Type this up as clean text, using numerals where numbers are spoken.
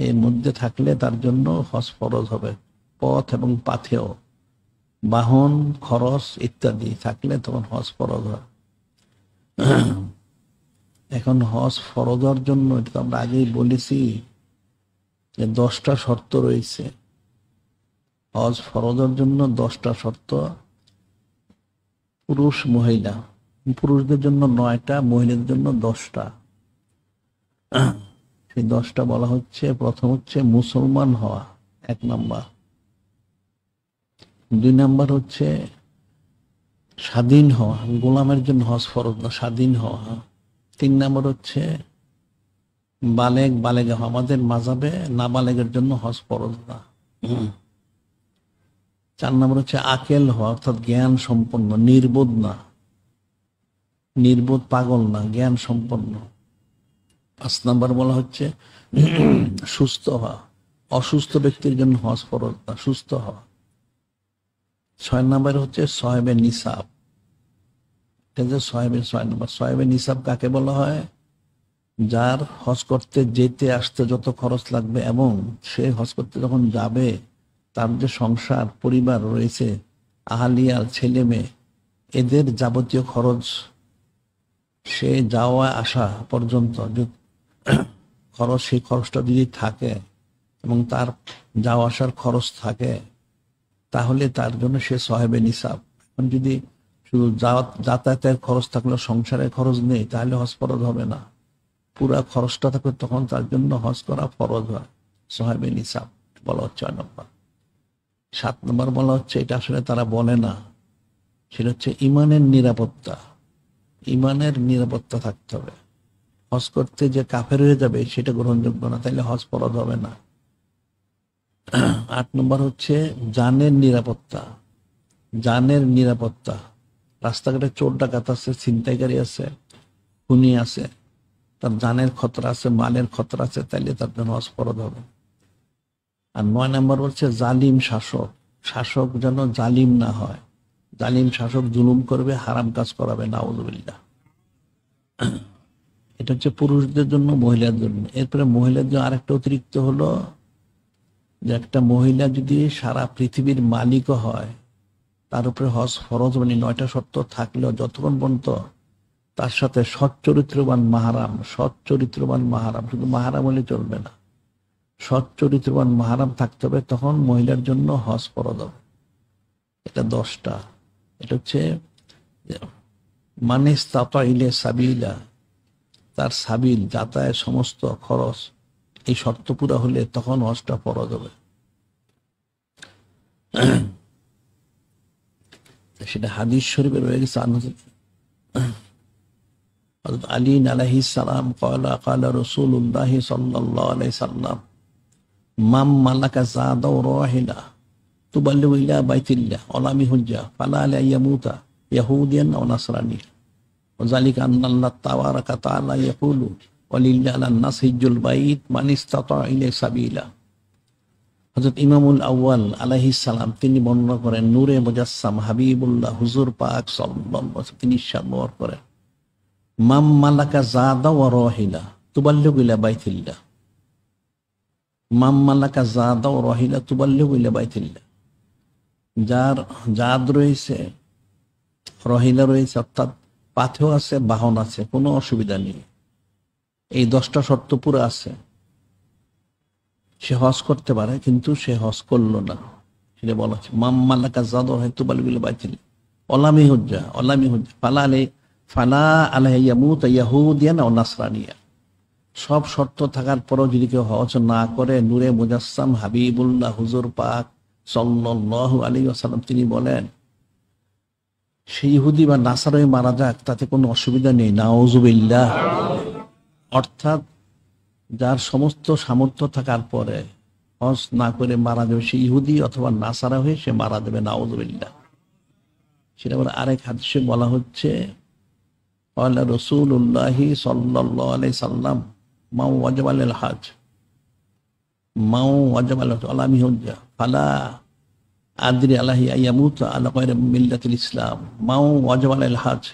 এর মধ্যে থাকলে তার জন্য হজ ফরজ হবে। পথ এবং পাথেয়, বাহন, খরচ ইত্যাদি থাকলে তখন হজ ফরজ হয়। এখন হজ ফরজ হওয়ার জন্য, এটা তো আমরা আগেই বলেছি যে 10টা শর্ত রয়েছে। হজ ফরজের জন্য 10টা শর্ত, পুরুষ মহিলা। পুরুষদের জন্য 9টা, মহিলাদের জন্য 10টা। সেই 10টা বলা হচ্ছে, প্রথম হচ্ছে মুসলমান হওয়া, 1 নাম্বার। 2 নাম্বার হচ্ছে স্বাধীন হওয়া, গোলামের জন্য হজ ফরজ না, স্বাধীন হওয়া। 3 নাম্বার হচ্ছে বালেগা হওয়া, আমাদের মাযহাবে নাবালেগের জন্য হজ ফরজ না। 4 নাম্বার হচ্ছে আকেল হওয়া, অর্থাৎ জ্ঞান সম্পন্ন, নির্বোধ না, নির্বোধ পাগল না, জ্ঞান সম্পন্ন। 5 নাম্বার বলা হচ্ছে সুস্থ হওয়া, অসুস্থ ব্যক্তির জন্য হজ ফরজ না, সুস্থ হওয়া। 6 নাম্বার হচ্ছে সাহেবে নিসাব। এটা যে সাহেবের 6 নাম্বার। সাহেবে নিসাব কাকে বলা হয়? যার হজ করতে যেতে আসতে যত খরচ লাগবে এবং সে হজ করতে যখন যাবে তার যে সংসার পরিবার রয়েছে, আহালিয়াল, ছেলে মেয়ে, এদের যাবতীয় খরচ, সে যাওয়া আসা পর্যন্ত খরচ, সেই খরচটা যদি থাকে এবং তার যাওয়া আসার খরচ থাকে, তাহলে তার জন্য সে সাহেবে নিসাব। এখন যদি শুধু যাতায়াতের খরচ থাকলে, সংসারের খরচ নেই, তাহলে হজ ফরজ হবে না। পুরা খরচটা থাকলে তখন তার জন্য হজ করা ফরজ হয়, সাহেবে নিসাব বলা হচ্ছে 6 নম্বর। 7 নম্বর বলা হচ্ছে, এটা আসলে তারা বলে না, সেটা হচ্ছে ইমানের নিরাপত্তা। ইমানের নিরাপত্তা থাকতে হবে। হজ করতে যে কাফের হয়ে যাবে সেটা গ্রহণযোগ্য না, তাইলে হজ ফরজ হবে না। 8 নম্বর হচ্ছে জানের নিরাপত্তা। জানের নিরাপত্তা, রাস্তাঘাটে চোর ডাকাত আছে, ছিনতাইকারী আছে, খুনি আছে, তার জানের খতরা আছে, মালের খতরা আছে, তাইলে তার জন্য হজ ফরজ হবে। আর 9 নম্বর হচ্ছে জালিম শাসক। শাসক যেন জালিম না হয়, জালিম শাসক জুলুম করবে, হারাম কাজ করাবে, নাউযুবিল্লাহ। এটা হচ্ছে পুরুষদের জন্য, মহিলাদের জন্য। এরপরে মহিলাদের জন্য আরেকটা অতিরিক্ত হলো যে একটা মহিলা যদি সারা পৃথিবীর মালিকও হয়, তার উপরে হজ ফরজ, মানে 9টা শর্ত থাকলেও যতক্ষণ পর্যন্ত তার সাথে সৎ চরিত্রবান মাহারাম, সৎ চরিত্রবান মাহারাম, শুধু মাহারাম হলে চলবে না, সৎ চরিত্রবান মাহারাম থাকতে হবে, তখন মহিলার জন্য হজ ফরজ হবে। এটা 10টা। এটা হচ্ছে মানে ইসতাতা ইলে সাবিলা, তার সাবিল, যাতায়াত, সমস্ত খরচ, এই শর্ত পুরা হলে তখন হজটা ফরজ হবে। সেটা হাদিস শরীফে রয়ে গেছে। হযরত আলী আলাইহিস সালাম ক্বালা ক্বালা রাসূলুল্লাহ সাল্লাল্লাহু আলাইহি সাল্লাম মাম মালাকা যাদা ওয়া রাহিলা তুবাল্লিগু ইলা বাইতিল্লাহ ওয়ালাম ইহুজ্জা ফালা আলা ইয়ামুতা ইয়াহুদিয়ান আও নাসরানিয়া ওয়া যালিকা আন্নাল্লাহ তাবারাকা তাআলা ইয়াকুলু ওয়ালিল্লাহি আলান নাস হিজ্জুল বাইত মান ইসতাতা ইলাইহি সাবিলা। হযরত ইমামুল আউয়াল আলাইহিস সালাম তিনি বর্ণনা করেন, নূরে মুজাসসাম হাবিবুল্লাহ হুজুর পাক সাল্লাল্লাহু আলাইহি ওয়াসাল্লাম তিনি ইরশাদ করেন, মাম মালাকা যাদা ওয়া রাহিলা তুবাল্লিগু ইলা বাইতিল্লাহ। মাম মালাকা যাদা ওয়া রাহিলা তুবাল্লিগু ইলা বাইতিল্লাহ। যার জাদ রয়েছে, রহিলা রয়েছে, অর্থাৎ পাথেও আছে, বাহন আছে, কোনো অসুবিধা নেই, এই 10টা শর্ত পুরো আছে, সে হজ করতে পারে, কিন্তু সে হজ করলো না, সেটা বলা হচ্ছে মাম মালাকা যাদা ওয়া রাহিলা তুবাল্লিগু ইলা বাইতিল্লাহ ওয়ালামি হুজ্জা ফালা আলাইহি ইয়ামুতা ইয়াহুদিয়ান আও নাসরানিয়া। সব শর্ত থাকার পরও যদি কেউ হজ না করে, নূরে মুজাসসাম হাবিবুল্লাহ হুজুর পাক সাল্লাল্লাহু আলাইহি ওয়াসাল্লাম তিনি বলেন, সে ইহুদি বা নাসারায় মারা যাক, তাতে কোনো অসুবিধা নেই, নাউযুবিল্লাহ। অর্থাৎ যার সমস্ত সামর্থ্য থাকার পরে হজ না করে মারা যাবে, সে ইহুদি অথবা নাসারা হয়ে সে মারা যাবে, নাউযুবিল্লাহ। সেটা আবার আরেক হাদিসে বলা হচ্ছে, ক্বালা রাসূলুল্লাহ সাল্লাল্লাহু আলাইহি সাল্লাম মা ওয়াজাবা আলাল হজ আলামি হুজ্জা ফালা আদরি আলাইহি আইয়ামুত আলা গায়রি মিল্লাতিল ইসলাম মা ওয়াজাবা আলাল হজ।